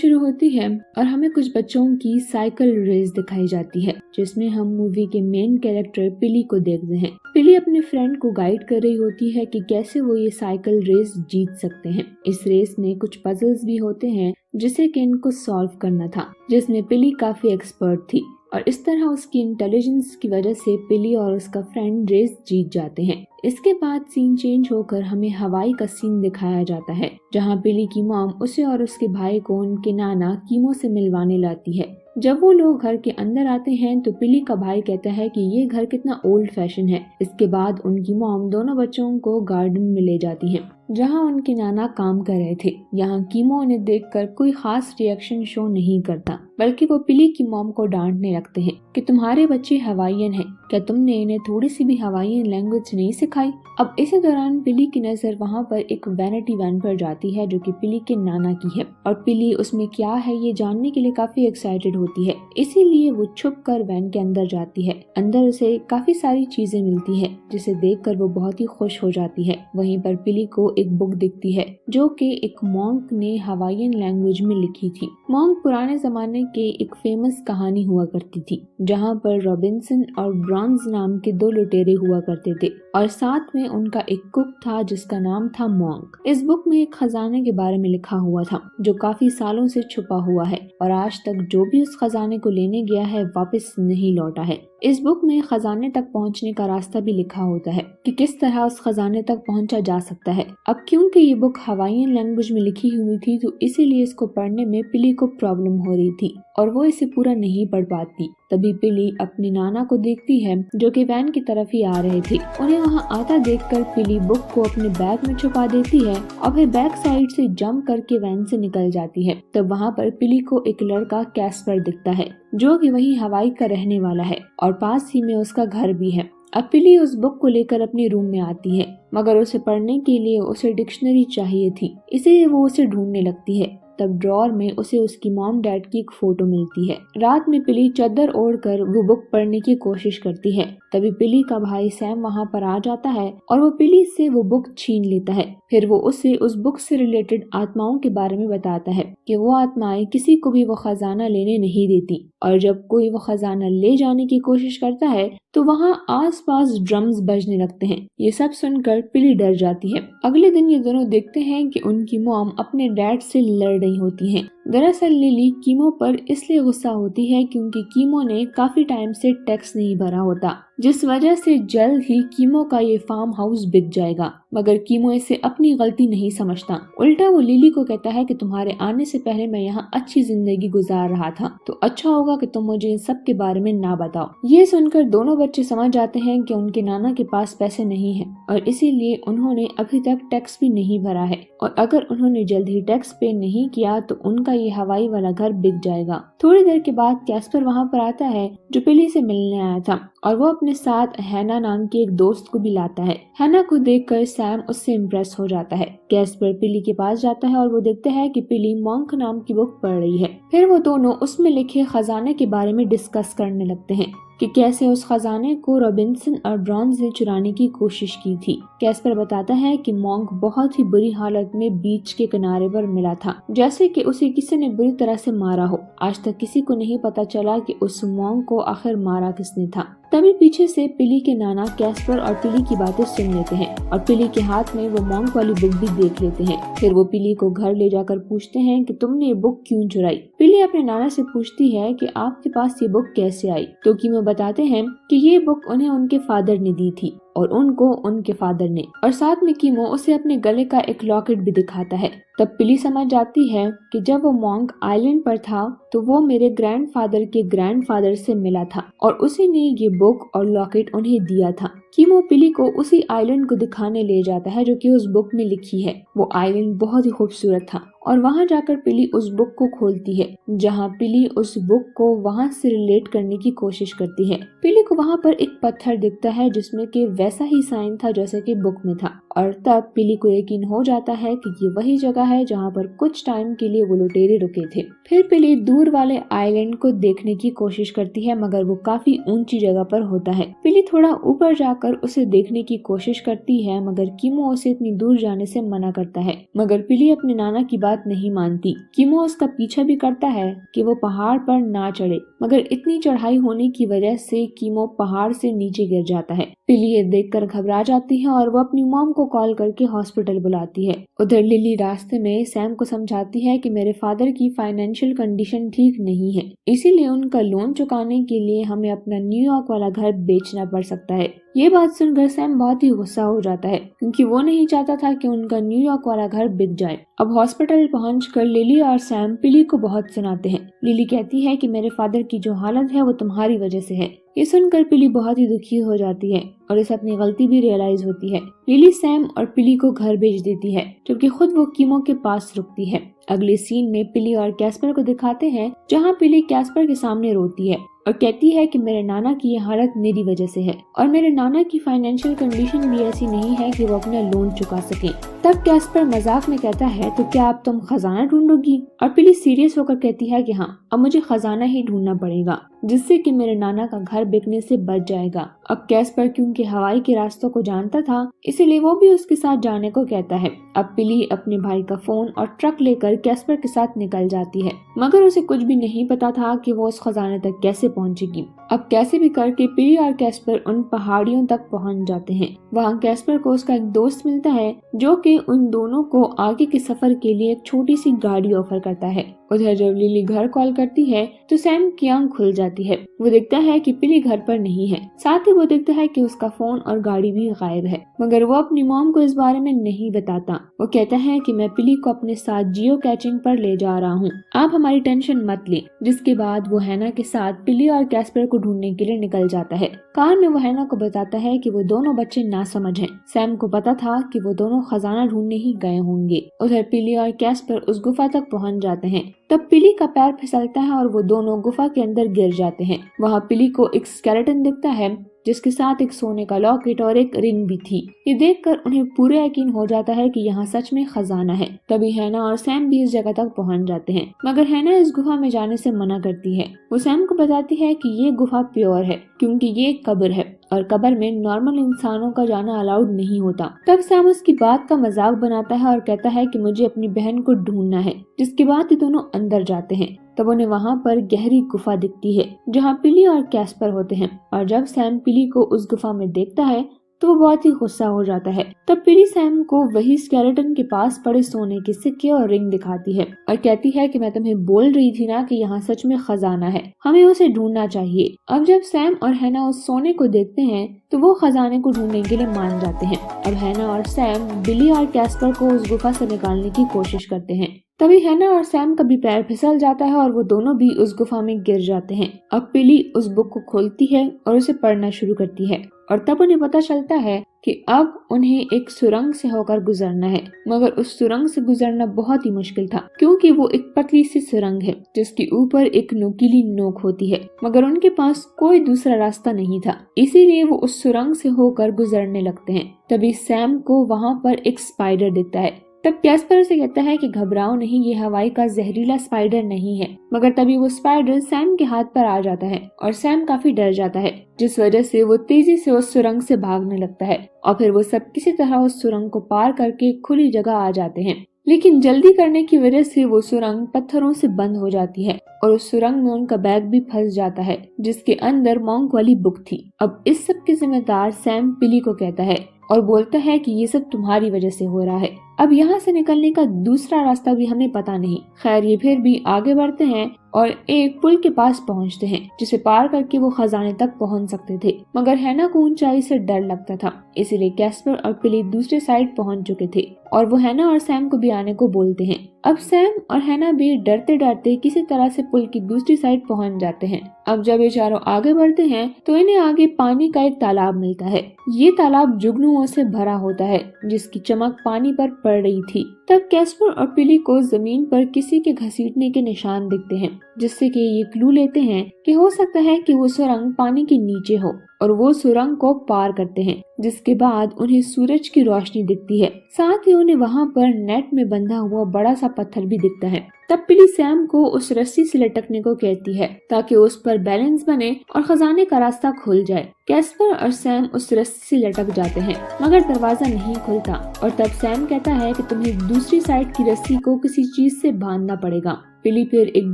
शुरू होती है और हमें कुछ बच्चों की साइकिल रेस दिखाई जाती है, जिसमें हम मूवी के मेन कैरेक्टर पिली को देखते हैं। पिली अपने फ्रेंड को गाइड कर रही होती है कि कैसे वो ये साइकिल रेस जीत सकते हैं। इस रेस में कुछ पजल्स भी होते हैं जिसे कि इनको सॉल्व करना था, जिसमें पिली काफी एक्सपर्ट थी और इस तरह उसकी इंटेलिजेंस की वजह से पिली और उसका फ्रेंड रेस जीत जाते हैं। इसके बाद सीन चेंज होकर हमें हवाई का सीन दिखाया जाता है, जहां पिली की मॉम उसे और उसके भाई को उनके नाना कीमो से मिलवाने लाती है। जब वो लोग घर के अंदर आते हैं तो पिली का भाई कहता है कि ये घर कितना ओल्ड फैशन है। इसके बाद उनकी मॉम दोनों बच्चों को गार्डन में ले जाती है, जहां उनके नाना काम कर रहे थे। यहाँ कीमो उन्हें देखकर कोई खास रिएक्शन शो नहीं करता, बल्कि वो पिली की मॉम को डांटने लगते हैं कि तुम्हारे बच्चे हवाईयन हैं, क्या तुमने इन्हें थोड़ी सी भी हवाईयन लैंग्वेज नहीं सिखाई। अब इसी दौरान पिली की नजर वहाँ पर एक वैनिटी वैन पर जाती है जो कि पिली के नाना की है और पिली उसमें क्या है ये जानने के लिए काफी एक्साइटेड होती है, इसीलिए वो छुप कर वैन के अंदर जाती है। अंदर उसे काफी सारी चीजें मिलती है जिसे देखकर वो बहुत ही खुश हो जाती है। वहीं पर पिली को एक बुक दिखती है जो कि एक मॉन्क ने हवाईयन लैंग्वेज में लिखी थी। मॉन्क पुराने जमाने के एक फेमस कहानी हुआ करती थी, जहाँ पर रॉबिन्सन और ब्रॉन्ज नाम के दो लुटेरे हुआ करते थे और साथ में उनका एक कुक था जिसका नाम था मॉन्क। इस बुक में एक खजाने के बारे में लिखा हुआ था जो काफी सालों से छुपा हुआ है और आज तक जो भी उस खजाने को लेने गया है वापस नहीं लौटा है। इस बुक में खजाने तक पहुंचने का रास्ता भी लिखा होता है कि किस तरह उस खजाने तक पहुंचा जा सकता है। अब क्योंकि ये बुक हवाईयन लैंग्वेज में लिखी हुई थी तो इसीलिए इसको पढ़ने में पिली को प्रॉब्लम हो रही थी और वो इसे पूरा नहीं पढ़ पाती। तभी पिली अपने नाना को देखती है जो कि वैन की तरफ ही आ रहे थे। उन्हें वहाँ आता देखकर पिली बुक को अपने बैग में छुपा देती है और फिर बैक साइड से जंप करके वैन से निकल जाती है। तब वहाँ पर पिली को एक लड़का कैस्पर दिखता है जो कि वही हवाई का रहने वाला है और पास ही में उसका घर भी है। अब पिली उस बुक को लेकर अपने रूम में आती है, मगर उसे पढ़ने के लिए उसे डिक्शनरी चाहिए थी, इसीलिए वो उसे ढूंढने लगती है। तब ड्रॉर में उसे उसकी मॉम डैड की एक फोटो मिलती है। रात में पिली चादर ओढ़कर वो बुक पढ़ने की कोशिश करती है। तभी पिली का भाई सैम वहाँ पर आ जाता है और वो पिली से वो बुक छीन लेता है। फिर वो उसे उस बुक से रिलेटेड आत्माओं के बारे में बताता है कि वो आत्माएं किसी को भी वो खजाना लेने नहीं देती और जब कोई वो खजाना ले जाने की कोशिश करता है तो वहाँ आसपास ड्रम्स बजने लगते हैं। ये सब सुनकर पिली डर जाती है। अगले दिन ये दोनों देखते हैं कि उनकी मॉम अपने डैड से लड़ रही होती हैं। दरअसल लिली कीमो पर इसलिए गुस्सा होती है क्योंकि कीमो ने काफी टाइम से टैक्स नहीं भरा होता, जिस वजह से जल्द ही कीमो का ये फार्म हाउस बिक जाएगा। मगर कीमो इसे अपनी गलती नहीं समझता, उल्टा वो लिली को कहता है कि तुम्हारे आने से पहले मैं यहाँ अच्छी जिंदगी गुजार रहा था, तो अच्छा होगा कि तुम मुझे इन सब के बारे में ना बताओ। ये सुनकर दोनों बच्चे समझ जाते हैं कि उनके नाना के पास पैसे नहीं है और इसीलिए उन्होंने अभी तक टैक्स भी नहीं भरा है और अगर उन्होंने जल्द ही टैक्स पे नहीं किया तो उनका ये हवाई वाला घर बिक जाएगा। थोड़ी देर के बाद कैस्पर वहाँ पर आता है जो पिली से मिलने आया था और वो अपने साथ हैना नाम की एक दोस्त को भी लाता है। हैना को देखकर सैम उससे इम्प्रेस हो जाता है। कैस्पर पिली के पास जाता है और वो देखता है कि पिली मॉन्क नाम की बुक पढ़ रही है। फिर वो दोनों उसमें लिखे खजाने के बारे में डिस्कस करने लगते हैं कि कैसे उस खजाने को रॉबिन्सन और ब्रॉन्ज ने चुराने की कोशिश की थी। कैस्पर बताता है कि मॉन्क बहुत ही बुरी हालत में बीच के किनारे पर मिला था, जैसे कि उसे किसी ने बुरी तरह से मारा हो। आज तक किसी को नहीं पता चला कि उस मॉन्क को आखिर मारा किसने था। तभी पीछे से पिली के नाना कैस्पर और पिली की बातें सुन लेते हैं और पिली के हाथ में वो मॉन्क वाली बुक भी देख लेते हैं। फिर वो पिली को घर ले जाकर पूछते हैं कि तुमने ये बुक क्यों चुराई। पिली अपने नाना से पूछती है कि आपके पास ये बुक कैसे आई, तो कीमो बताते हैं कि ये बुक उन्हें उनके फादर ने दी थी और उनको उनके फादर ने, और साथ में कीमो उसे अपने गले का एक लॉकेट भी दिखाता है। तब पिली समझ जाती है कि जब वो मॉन्क आइलैंड पर था तो वो मेरे ग्रैंडफादर के ग्रैंडफादर से मिला था और उसी ने ये बुक और लॉकेट उन्हें दिया था। कीमो पिली को उसी आइलैंड को दिखाने ले जाता है जो कि उस बुक में लिखी है। वो आइलैंड बहुत ही खूबसूरत था और वहाँ जाकर पिली उस बुक को खोलती है, जहाँ पिली उस बुक को वहाँ से रिलेट करने की कोशिश करती है। पिली को वहाँ पर एक पत्थर दिखता है जिसमें कि वैसा ही साइन था जैसे कि बुक में था। और तब पिली को यकीन हो जाता है कि ये वही जगह है जहाँ पर कुछ टाइम के लिए वो लुटेरे रुके थे। फिर पिली दूर वाले आइलैंड को देखने की कोशिश करती है, मगर वो काफी ऊंची जगह पर होता है। पिली थोड़ा ऊपर जाकर उसे देखने की कोशिश करती है, मगर कीमो उसे इतनी दूर जाने से मना करता है। मगर पिली अपने नाना की बात नहीं मानती। कीमो उसका पीछा भी करता है कि वो पहाड़ पर ना चढ़े, मगर इतनी चढ़ाई होने की वजह से कीमो पहाड़ से नीचे गिर जाता है। पिली ये देखकर घबरा जाती है और वो अपनी मॉम को कॉल करके हॉस्पिटल बुलाती है। उधर लिली रास्ते में सैम को समझाती है कि मेरे फादर की फाइनेंशियल कंडीशन ठीक नहीं है, इसीलिए उनका लोन चुकाने के लिए हमें अपना न्यूयॉर्क वाला घर बेचना पड़ सकता है। ये बात सुनकर सैम बहुत ही गुस्सा हो जाता है, क्योंकि वो नहीं चाहता था कि उनका न्यूयॉर्क वाला घर बिक जाए। अब हॉस्पिटल पहुंचकर लिली और सैम पिली को बहुत सुनाते हैं। लिली कहती है कि मेरे फादर की जो हालत है वो तुम्हारी वजह से है। ये सुनकर पिली बहुत ही दुखी हो जाती है और इसे अपनी गलती भी रियलाइज होती है। लिली सैम और पिली को घर भेज देती है, जबकि खुद वो कीमो के पास रुकती है। अगले सीन में पिली और कैस्पर को दिखाते हैं, जहाँ पिली कैस्पर के सामने रोती है और कहती है कि मेरे नाना की ये हालत मेरी वजह से है और मेरे नाना की फाइनेंशियल कंडीशन भी ऐसी नहीं है कि वो अपना लोन चुका सके। तब कैस्पर मजाक में कहता है, तो क्या अब तुम खजाना ढूंढोगी? और पिली सीरियस होकर कहती है कि हाँ, अब मुझे खजाना ही ढूंढना पड़ेगा, जिससे कि मेरे नाना का घर बिकने से बच जाएगा। अब कैस्पर क्योंकि हवाई के रास्तों को जानता था, इसीलिए वो भी उसके साथ जाने को कहता है। अब पिली अपने भाई का फोन और ट्रक लेकर कैस्पर के साथ निकल जाती है, मगर उसे कुछ भी नहीं पता था कि वो उस खजाने तक कैसे पहुंचेगी। अब कैसे भी करके पिली और कैस्पर उन पहाड़ियों तक पहुंच जाते हैं। वहाँ कैस्पर को उसका एक दोस्त मिलता है, जो कि उन दोनों को आगे के सफर के लिए एक छोटी सी गाड़ी ऑफर करता है। उधर जब लिली घर कॉल करती है तो सैम की आंख खुल जाती है। वो देखता है कि पिली घर पर नहीं है, साथ ही वो देखता है कि उसका फोन और गाड़ी भी गायब है, मगर वो अपनी मॉम को इस बारे में नहीं बताता। वो कहता है कि मैं पिली को अपने साथ जियो कैचिंग पर ले जा रहा हूँ, आप हमारी टेंशन मत ले। जिसके बाद वो हैना के साथ पिली और कैस्पर को ढूंढने के लिए निकल जाता है। कार में वो हैना को बताता है कि वो दोनों बच्चे नासमझ हैं। सैम को पता था कि वो दोनों खजाना ढूंढने ही गए होंगे। उधर पिली और कैस्पर उस गुफा तक पहुंच जाते हैं। तब पिली का पैर फिसलता है और वो दोनों गुफा के अंदर गिर जाते हैं। वहाँ पिली को एक स्केलेटन दिखता है, जिसके साथ एक सोने का लॉकेट और एक रिंग भी थी। ये देखकर उन्हें पूरे यकीन हो जाता है कि यहाँ सच में खजाना है। तभी हैना और सैम भी इस जगह तक पहुँच जाते हैं, मगर हैना इस गुफा में जाने से मना करती है। वो सैम को बताती है कि ये गुफा प्योर है, क्योंकि ये एक कब्र है और कब्र में नॉर्मल इंसानों का जाना अलाउड नहीं होता। तब सैम उसकी बात का मजाक बनाता है और कहता है कि मुझे अपनी बहन को ढूंढना है, जिसके बाद ये दोनों अंदर जाते हैं। तब उन्हें वहाँ पर गहरी गुफा दिखती है, जहाँ पिली और कैस्पर होते हैं। और जब सैम पिली को उस गुफा में देखता है तो वो बहुत ही गुस्सा हो जाता है। तब पिली सैम को वही स्केलेटन के पास पड़े सोने के सिक्के और रिंग दिखाती है और कहती है कि मैं तुम्हें बोल रही थी ना कि यहाँ सच में खजाना है, हमें उसे ढूंढना चाहिए। अब जब सैम और हैना उस सोने को देखते हैं तो वो खजाने को ढूंढने के लिए मान जाते हैं। अब हैना और सैम बिली और कैस्पर को उस गुफा से निकालने की कोशिश करते हैं। तभी हैना और सैम का भी पैर फिसल जाता है और वो दोनों भी उस गुफा में गिर जाते हैं। अब पिली उस बुक को खोलती है और उसे पढ़ना शुरू करती है और तब उन्हें पता चलता है कि अब उन्हें एक सुरंग से होकर गुजरना है, मगर उस सुरंग से गुजरना बहुत ही मुश्किल था, क्योंकि वो एक पतली सी सुरंग है जिसके ऊपर एक नुकीली नोक होती है, मगर उनके पास कोई दूसरा रास्ता नहीं था। इसीलिए वो उस सुरंग से होकर गुजरने लगते हैं। तभी सैम को वहाँ पर एक स्पाइडर दिखता है। तब कैस्पर उसे कहता है कि घबराओ नहीं, ये हवाई का जहरीला स्पाइडर नहीं है। मगर तभी वो स्पाइडर सैम के हाथ पर आ जाता है और सैम काफी डर जाता है, जिस वजह से वो तेजी से उस सुरंग से भागने लगता है और फिर वो सब किसी तरह उस सुरंग को पार करके खुली जगह आ जाते हैं। लेकिन जल्दी करने की वजह से वो सुरंग पत्थरों से बंद हो जाती है और उस सुरंग में उनका बैग भी फंस जाता है, जिसके अंदर मॉन्क वाली बुक थी। अब इस सब के जिम्मेदार सैम पिली को कहता है और बोलता है कि ये सब तुम्हारी वजह से हो रहा है। अब यहाँ से निकलने का दूसरा रास्ता भी हमें पता नहीं। खैर ये फिर भी आगे बढ़ते हैं और एक पुल के पास पहुँचते हैं, जिसे पार करके वो खजाने तक पहुँच सकते थे। मगर हैना को ऊंचाई से डर लगता था, इसीलिए कैस्पर और पिली दूसरे साइड पहुँच चुके थे और वो हैना और सैम को भी आने को बोलते हैं। अब सैम और हैना भी डरते डरते किसी तरह से पुल की दूसरी साइड पहुँच जाते हैं। अब जब ये चारों आगे बढ़ते हैं तो इन्हें आगे पानी का एक तालाब मिलता है। ये तालाब जुगनुओं से भरा होता है, जिसकी चमक पानी पर पड़ रही थी। तब कैस्पर और पिली को जमीन पर किसी के घसीटने के निशान दिखते हैं, जिससे कि ये क्लू लेते हैं कि हो सकता है कि वो सुरंग पानी के नीचे हो, और वो सुरंग को पार करते हैं, जिसके बाद उन्हें सूरज की रोशनी दिखती है। साथ ही उन्हें वहाँ पर नेट में बंधा हुआ बड़ा सा पत्थर भी दिखता है। तब पिली सैम को उस रस्सी से लटकने को कहती है ताकि उस पर बैलेंस बने और खजाने का रास्ता खुल जाए। कैस्पर और सैम उस रस्सी से लटक जाते हैं, मगर दरवाजा नहीं खुलता, और तब सैम कहता है कि तुम्हें दूसरी साइड की रस्सी को किसी चीज से बांधना पड़ेगा। पिली फिर एक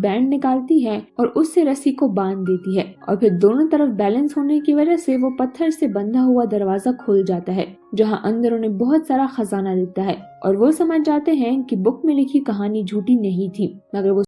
बैंड निकालती है और उससे रस्सी को बांध देती है, और फिर दोनों तरफ बैलेंस होने की वजह से वो पत्थर से बंधा हुआ दरवाजा खुल जाता है, जहां अंदर उन्हें बहुत सारा खजाना दिखता है, और वो समझ जाते हैं कि बुक में लिखी कहानी झूठी नहीं थी। मगर वो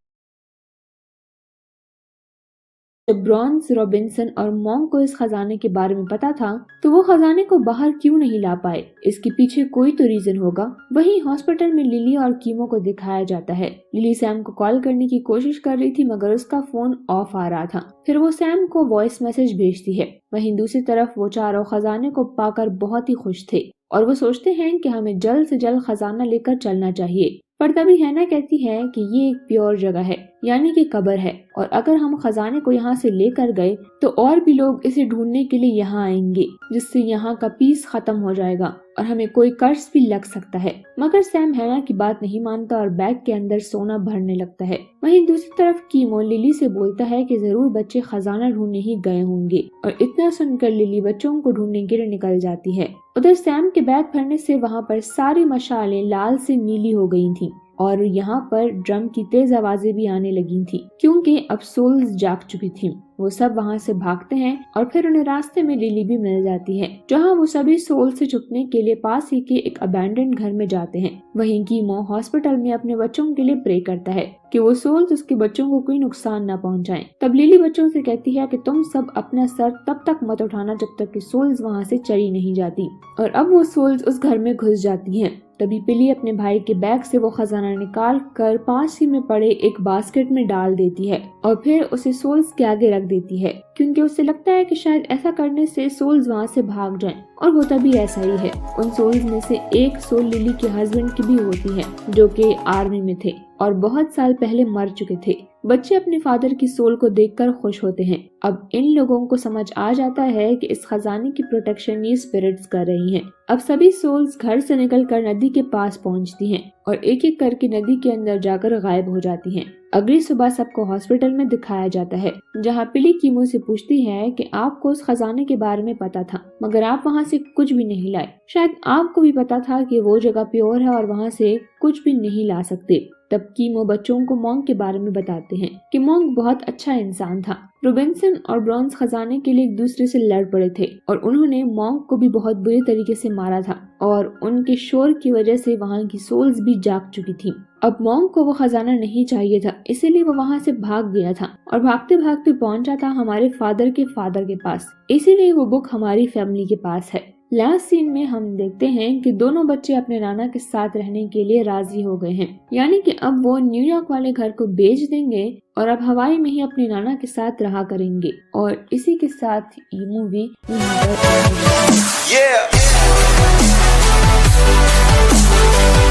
जब ब्रॉन्स, रॉबिन्सन और मॉन्क को इस खजाने के बारे में पता था, तो वो खजाने को बाहर क्यों नहीं ला पाए। इसके पीछे कोई तो रीजन होगा। वहीं हॉस्पिटल में लिली और कीमो को दिखाया जाता है। लिली सैम को कॉल करने की कोशिश कर रही थी, मगर उसका फोन ऑफ आ रहा था। फिर वो सैम को वॉइस मैसेज भेजती है। वहीं दूसरी तरफ वो चारों खजाने को पाकर बहुत ही खुश थे, और वो सोचते हैं कि हमें जल्द से जल्द खजाना लेकर चलना चाहिए। पर तभी हैना कहती है कि ये एक प्योर जगह है, यानी कि कब्र है, और अगर हम खजाने को यहाँ से लेकर गए तो और भी लोग इसे ढूंढने के लिए यहाँ आएंगे, जिससे यहाँ का पीस खत्म हो जाएगा और हमें कोई कर्ज भी लग सकता है। मगर सैम हैना की बात नहीं मानता और बैग के अंदर सोना भरने लगता है। वहीं दूसरी तरफ कीमो लिली से बोलता है कि जरूर बच्चे खजाना ढूंढने ही गए होंगे, और इतना सुनकर लिली बच्चों को ढूंढने के लिए निकल जाती है। उधर सैम के बैग भरने से वहाँ पर सारी मशालें लाल से नीली हो गई थी, और यहाँ पर ड्रम की तेज आवाजें भी आने लगी थी, क्योंकि अब सोल्स जाग चुकी थी। वो सब वहाँ से भागते हैं, और फिर उन्हें रास्ते में लिली भी मिल जाती है, जहाँ वो सभी सोल से छुपने के लिए पास ही के एक अबैंडन घर में जाते हैं। वहीं कीमो हॉस्पिटल में अपने बच्चों के लिए प्रे करता है कि वो सोल्स उसके बच्चों को कोई नुकसान न पहुंचाएं। तब लिली बच्चों से कहती है कि तुम सब अपना सर तब तक मत उठाना जब तक कि सोल्स वहाँ से चली नहीं जाती, और अब वो सोल्स उस घर में घुस जाती हैं। तभी पिली अपने भाई के बैग से वो खजाना निकाल कर पास ही में पड़े एक बास्केट में डाल देती है, और फिर उसे सोल्स के आगे रख देती है, क्योंकि उसे लगता है कि शायद ऐसा करने से सोल्स वहाँ से भाग जाएं। और होता भी ऐसा ही है। उन सोल्स में से एक सोल लिली के हस्बैंड की भी होती है, जो कि आर्मी में थे और बहुत साल पहले मर चुके थे। बच्चे अपने फादर की सोल को देखकर खुश होते हैं। अब इन लोगों को समझ आ जाता है कि इस खजाने की प्रोटेक्शन ये स्पिरिट्स कर रही हैं। अब सभी सोल्स घर से निकलकर नदी के पास पहुंचती हैं और एक एक करके नदी के अंदर जाकर गायब हो जाती हैं। अगली सुबह सबको हॉस्पिटल में दिखाया जाता है, जहां पिली कीमो से पूछती है कि आपको उस खजाने के बारे में पता था, मगर आप वहां से कुछ भी नहीं लाए। शायद आपको भी पता था कि वो जगह प्योर है और वहां से कुछ भी नहीं ला सकते। तब कीमो बच्चों को मॉन्क के बारे में बताते हैं कि मॉन्क बहुत अच्छा इंसान था। रोबिन्सन और ब्रॉन्स खजाने के लिए एक दूसरे से लड़ पड़े थे और उन्होंने मॉन्क को भी बहुत बुरी तरीके से मारा था, और उनके शोर की वजह से वहाँ की सोल्स भी जाग चुकी थी। अब मॉन्क को वो खजाना नहीं चाहिए था, इसीलिए वो वहाँ से भाग गया था और भागते भागते पहुंचा था हमारे फादर के पास। इसीलिए वो बुक हमारी फैमिली के पास है। लास्ट सीन में हम देखते हैं कि दोनों बच्चे अपने नाना के साथ रहने के लिए राजी हो गए हैं, यानी कि अब वो न्यूयॉर्क वाले घर को बेच देंगे और अब हवाई में ही अपने नाना के साथ रहा करेंगे। और इसी के साथ ये मूवी यहाँ पर।